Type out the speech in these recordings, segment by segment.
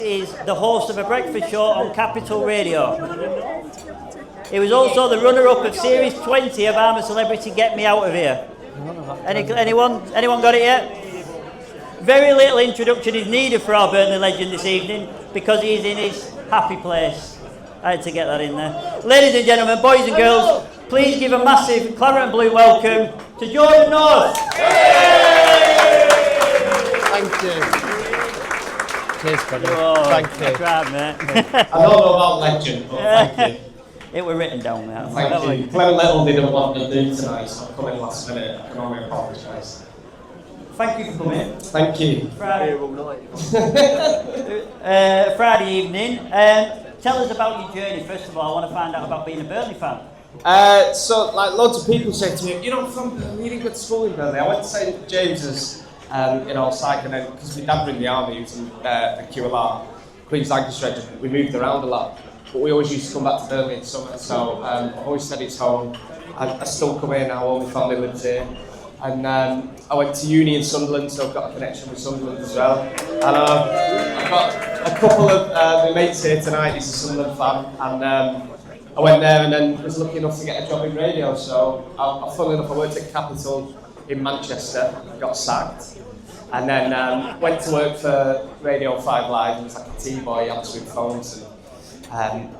Is the host of a breakfast show on Capital Radio. He was also the runner-up of Series 20 of I'm a Celebrity, Get Me Out of Here. Anyone got it yet? Very little introduction is needed for our Burnley legend this evening because he's in his happy place. I had to get that in there. Ladies and gentlemen, boys and girls, please give a massive claret and blue welcome to Jordan North. Thank you. Cheers, buddy. Oh, thank you. That's right, mate. I don't know about legend, but thank you. It were written down there. Thank you. Glenn Little didn't want to do tonight, so I'm coming last minute. I can only apologise. Thank you for coming. Thank you. Friday evening. Tell us about your journey. First of all, I want to find out about being a Burnley fan. So, like, loads of people say to me, you're not from Burnley, you didn't go to school in Burnley. I went to St James's in Longside, and then, because my dad were in the army, he was in the QLR, Queen's Lancashire Regiment, we moved around a lot. But we always used to come back to Burnley in summer, so I've always said it's home. I still come here now, all my family lives here. And I went to uni in Sunderland, so I've got a connection with Sunderland as well. And I've got a couple of my mates here tonight, he's a Sunderland fan, and I went there and then was lucky enough to get a job in radio. So, funnily enough, I worked at Capital in Manchester, got sacked, and then went to work for Radio 5 Live. It was like a T-boy, answering phones and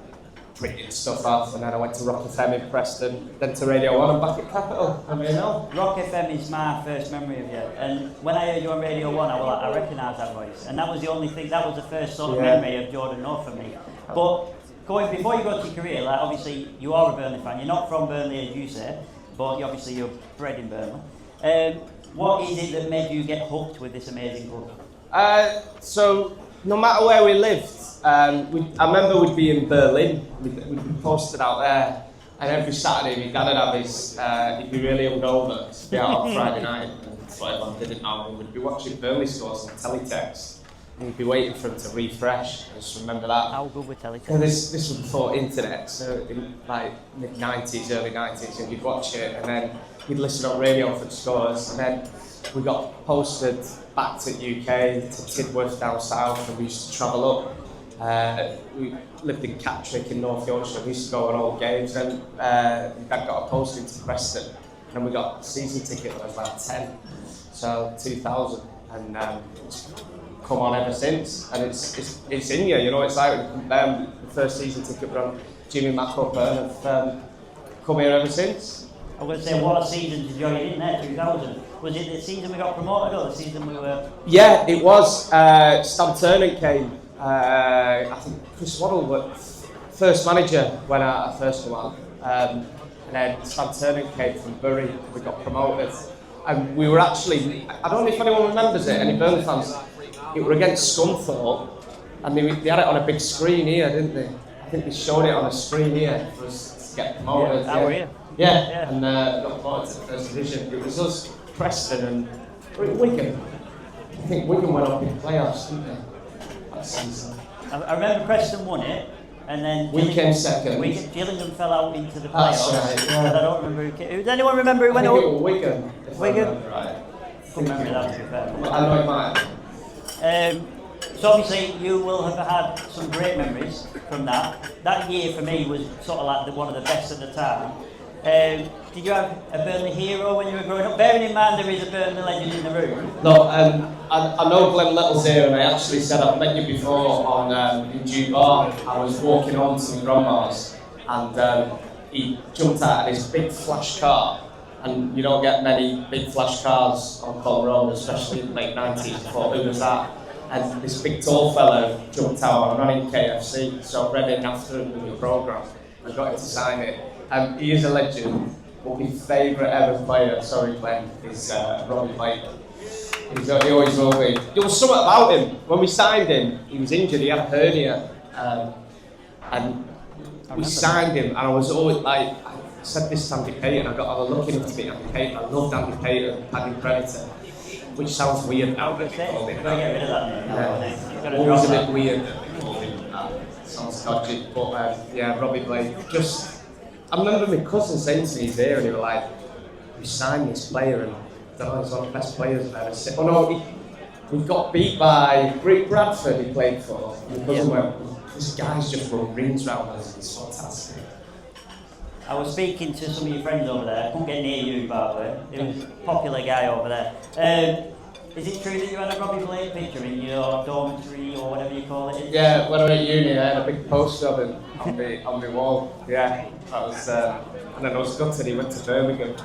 printing stuff off, and then I went to Rock FM in Preston, then to Radio 1 and back at Capital. I mean, Rock FM is my first memory of you, and when I heard you on Radio 1, I was like, I recognise that voice, and that was the only thing, that was the first sort of memory of Jordan North for me. But before you go to your career, like obviously you are a Burnley fan, you're not from Burnley as you say, but you're bred in Burnley. What is it that made you get hooked with this amazing club? So, no matter where we lived, I remember we'd be in Berlin, we'd be posted out there, and every Saturday my dad would have his, he'd be really hungover to be out on Friday night, and whatever I didn't know, and we'd be watching Burnley scores on teletext, and we'd be waiting for him to refresh. I just remember that. How good with teletext? And this was before internet, so in like mid-90s, early 90s, and you'd watch it, and then you'd listen on radio for the scores, and then we got posted back to UK, to Tidworth down south, and we used to travel up. We lived in Catterick in North Yorkshire, we used to go on all games, and my dad got a posting to Preston, and we got a season ticket when I was about 10, so 2000, and it's come on ever since, and it's in you, you know, it's like the first season ticket were on Jimmy Macklop, and I've come here ever since. I was going to say, what a season to join in there, 2000. Was it the season we got promoted or the season we were... Yeah, it was. Stan Turnant came. I think Chris Waddle was first manager when I first came on. And then Stan Turnant came from Bury. We got promoted. And we were actually... I don't know if anyone remembers it, any Burnley fans. It were against Scunthorpe. And they had it on a big screen here, didn't they? I think they showed it on a screen here for us to get promoted. Yeah, were here. Yeah, and got promoted to the first division. It was us, Preston, and Wigan. I think Wigan went up in playoffs, didn't they? That season. I remember Preston won it, and then we came second. Gillingham fell out into the playoffs. That's right, yeah. And I don't remember who came. Does anyone remember who went up? I think it was Wigan. Wigan? Right. I couldn't remember that, to be fair. I know it might. So obviously you will have had some great memories from that. That year for me was sort of like one of the best at the time. Did you have a Burnley hero when you were growing up? Bearing in mind there is a Burnley legend in the room. No, I know Glenn Little's here, and I actually said I've met you before on in Dew Bar. I was walking home to my grandma's, and he jumped out of this big flash car, and you don't get many big flash cars on Col Road, especially in the late 90s. I thought, who was that? And this big tall fellow jumped out. I'm running KFC, so I read in after him in the programme. I got him to sign it. He is a legend, but my favourite ever player, sorry Glenn, is Robbie Blake. He always will be. There was something about him. When we signed him, he was injured, he had a hernia. And we signed him, and I was always like, I said this to Andy Payton, I got lucky enough to meet Andy Payton. I loved Andy Payton, Paddy Predator, which sounds weird now. You've got to get rid of that. Yeah. Always a bit weird. Sounds dodgy, but yeah, Robbie Blake. I remember my cousin saying to me, he's here, and he was like, we signed this player, and I don't know, he's one of the best players I've ever seen. Oh no, we got beat by Bradford. He played for. This guy's just run rings round us. It's fantastic. I was speaking to some of your friends over there. I couldn't get near you, by the way. He was a popular guy over there. Is it true that you had a Robbie Blake picture in your dormitory or whatever you call it? Yeah, when I was at uni, I had a big poster of him on my wall. Yeah, that was. And then I was gutted he went to Birmingham.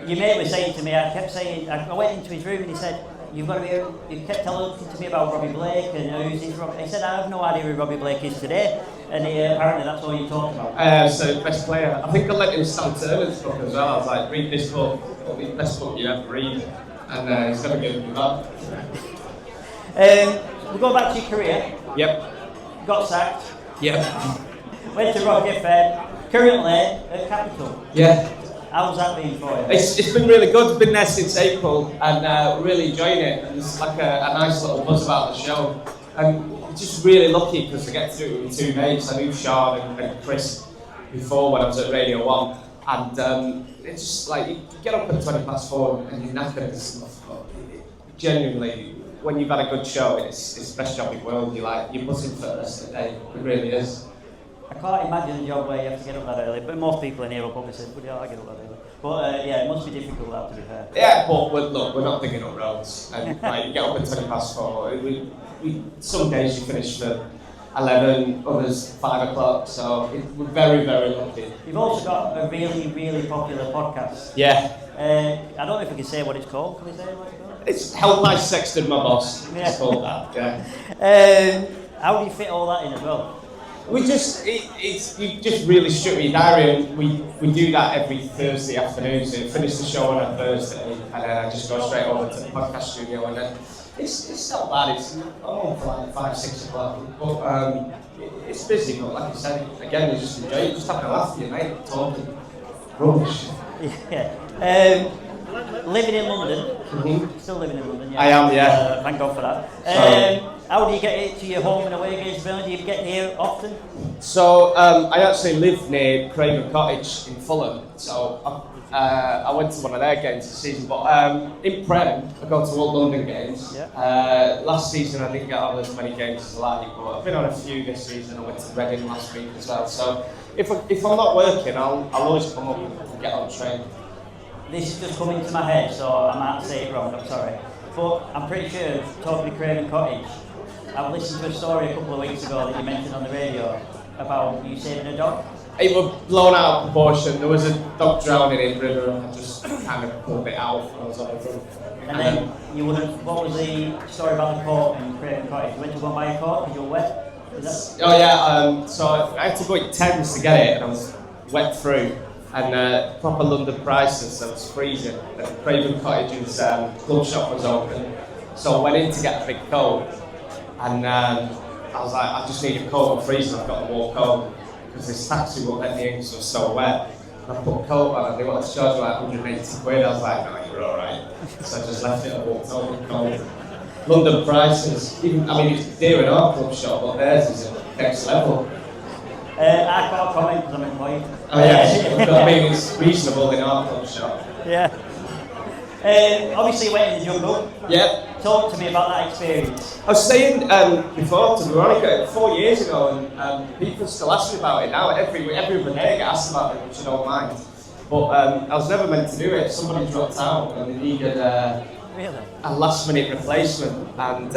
Your mate was saying to me, I kept saying, I went into his room and he said, you've got to be, he kept telling to me about Robbie Blake and who's this Robbie. He said, I have no idea who Robbie Blake is today. And apparently that's all you talked about. So, best player. I think I let him Stan Turner's book as well. I was like, read this book, it'll be the best book you ever read. And he's going to give me that. We'll go back to your career. Yep. Got sacked. Yep. Went to Rockeford. Currently at Capital. Yeah. How's that been for you? It's been really good. I've been there since April and really enjoying it. And there's like a nice little buzz about the show. And I'm just really lucky because I get to do it with two mates. I knew Sean and Chris before when I was at Radio 1. And it's just like, you get up at 4:20 and you're knackered and stuff. But genuinely, when you've had a good show, it's the best job in the world. You're buzzing for the rest of the day. It really is. I can't imagine a job where you have to get up that early, but most people in here will probably say, well, I get up that early. But yeah, it must be difficult that, to be fair. Yeah, but look, we're not digging up roads. And like, you get up at 4:20. We some days you finish for 11, others 5 o'clock, so we're very, very lucky. You've also got a really, really popular podcast. Yeah. I don't know if we can say what it's called. Can we say what it's called? It's Help I Sexted My Boss. Yeah. It's called that, yeah. How do you fit all that in as well? We just, you just really struck your diary, and we do that every Thursday afternoon, so you finish the show on a Thursday, and then I just go straight over to the podcast studio, and then it's not bad, it's on for like 5, 6 o'clock, but it's busy, but like I said, again, you just enjoy it, just having a laugh with your mate, talking rubbish. Yeah. Living in London, still living in London, yeah. I am, yeah. Thank God for that. How do you get it to your home and away against Burnley? Do you get here often? So I actually live near Craven Cottage in Fulham, so I went to one of their games this season, but in Prem, I go to all London games. Yeah. Last season I didn't get on as many games as I like, but I've been on a few this season. I went to Reading last week as well, so if I'm not working, I'll always come up and get on the train. This is just coming to my head, so I might say it wrong, I'm sorry. But I'm pretty sure, talking to Craven Cottage, I've listened to a story a couple of weeks ago that you mentioned on the radio about you saving a dog. It was blown out of proportion. There was a dog drowning in the river and I just kind of pulled it out when I was on the front. And then you would have, what was the story about the coat in Craven Cottage? You went to go and buy a coat because you were wet? Oh yeah, so I had to go to Thames to get it and I was wet through. And proper London prices, so it was freezing. And Craven Cottage's club shop was open. So I went in to get a big coat. And I was like, I just need a coat, I'm freezing, I've got to walk home. Because this taxi won't let me in because I was so wet. And I put a coat on and they wanted to charge me like 180 quid. I was like, no, you're alright. So I just left it and walked home cold. London prices, it's dear in our club shop, but theirs is at next level. I've got a comment because I'm employed. Oh yeah, it's reasonable in our club shop. Yeah. Obviously you went in the jungle. Yeah. Talk to me about that experience. I was saying before to Veronica 4 years ago, and people still ask me about it now. Every other day I get asked about it, which I don't mind. But I was never meant to do it. Somebody dropped out and they needed a last-minute replacement. And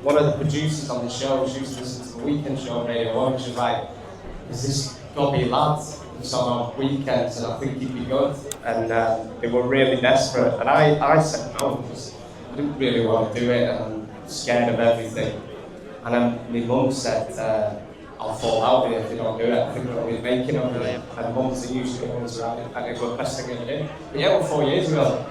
one of the producers on the show, she used to listen to the weekend show on Radio 1, she was like, "Is this gobby lad who's on weekends and I think he'd be good?" And they were really desperate. And I said no, because I didn't really want to do it and I'm scared of everything. And then my mum said, "I'll fall out here if you don't do it. I think we'll be making over there." And mums are usually the ones around it. And it was the best thing I did. But yeah, well, 4 years ago.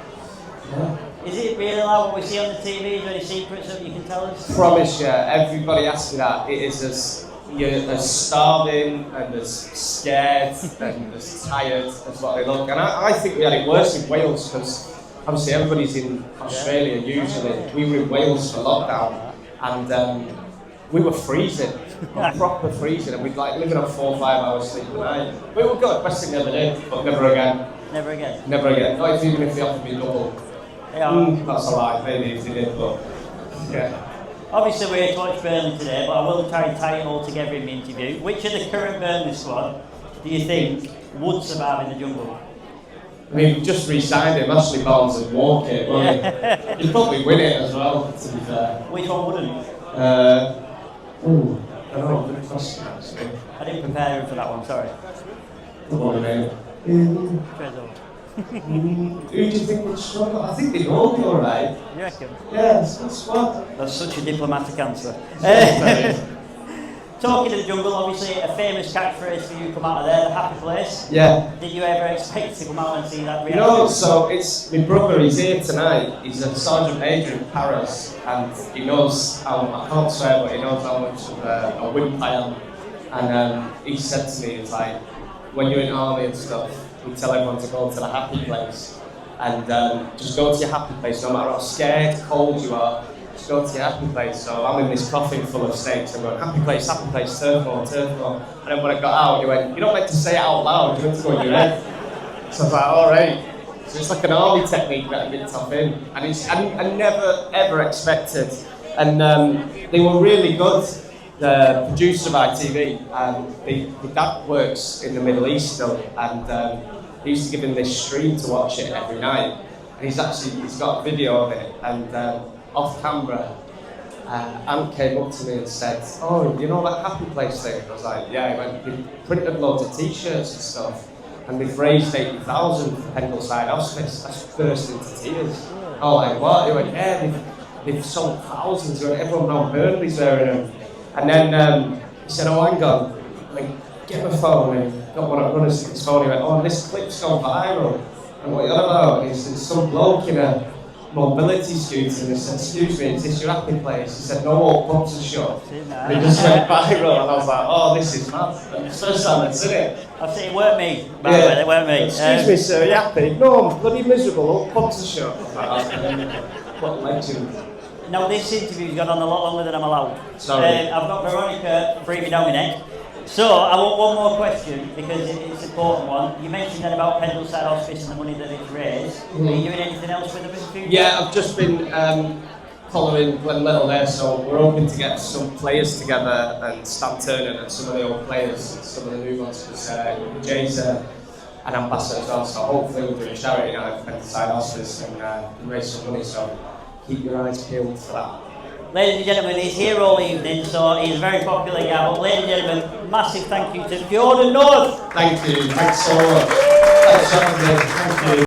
Yeah. Is it really like what we see on the TV? Is there any secrets that you can tell us? Promise you, everybody asks me that. It is you're as starving and as scared and as tired as what they look. And I think we had it worse in Wales because obviously everybody's in Australia usually. We were in Wales for lockdown and we were freezing, proper freezing, and we'd like living on 4 or 5 hours sleep a night. But it was good, best thing I ever did, but never again. Never again? Never again. Not even if they offered me double. Yeah. That's alright, maybe if they did, but Yeah. Obviously, we're here to watch Burnley today, but I will try and tie it all together in the interview. Which of the current Burnley squad do you think would survive in the jungle? I mean, we just re-signed him, Ashley Barnes and Walker. Well, he'd probably win it as well, to be fair. Which one wouldn't? I don't know, good question actually. I didn't prepare him for that one, sorry. What a name. Trezor. Who do you think would struggle? I think they'd all be alright. You reckon? Yeah, it's a good squad. That's such a diplomatic answer. Talking of the jungle, obviously a famous catchphrase for you come out of there, the happy place. Yeah. Did you ever expect to come out and see that reaction? No, so it's my brother, he's here tonight. He's a sergeant major in Paris, and he knows how, I can't swear, but he knows how much of a wimp I am. And he said to me, it's like, when you're in army and stuff, we tell everyone to go to the happy place. And just go to your happy place, no matter how scared, cold you are, just go to your happy place. So I'm in this coffin full of steaks, and I'm going, happy place, turf war, turf war. And then when I got out, he went, you don't meant to say it out loud, you meant to go in your head. So I was like, alright. So it's like an army technique that I've been tough in. And I never, ever expected. And they were really good. The producer of ITV, my dad works in the Middle East still, and he used to give him this stream to watch it every night. And he's got a video of it, and off camera, Ant came up to me and said, oh, you know that happy place thing? I was like, yeah. He went, we printed loads of t-shirts and stuff, and we've raised 80,000 for Pendleside Hospice. I just burst into tears. Oh, like what? He went, yeah, they've sold thousands, everyone around Burnley's wearing them. And then he said, oh, hang on, like, get my phone, and got one of his phone. He went, oh, this clip's gone viral. And what are you on about? And he said, some bloke in a mobility scooter, and he said, excuse me, is this your happy place? He said, no, all pubs are shut. And he just went viral, and I was like, oh, this is mad. It's the first time I'd seen it. I've seen it weren't me, by the way, it weren't me. Excuse me, sir, are you happy? No, I'm bloody miserable, all pubs are shut. What a legend. Now this interview's gone on a lot longer than I'm allowed. Sorry. I've got Veronica breathing down my neck. So I want one more question because it's an important one. You mentioned then about Pendleside Hospice and the money that it's raised. Are you doing anything else with them in the future? Yeah, I've just been following Glenn Little there, so we're hoping to get some players together and Stan Turner and some of the old players and some of the new ones, because Jay's an ambassador as well, so hopefully we'll do a charity night for Pendleside Hospice and raise some money, so keep your eyes peeled for that. Ladies and gentlemen, he's here all evening, so he's a very popular guy. But ladies and gentlemen, massive thank you to Fjord and North. Thank you, thanks so much. Thanks, Jonathan. Thank you.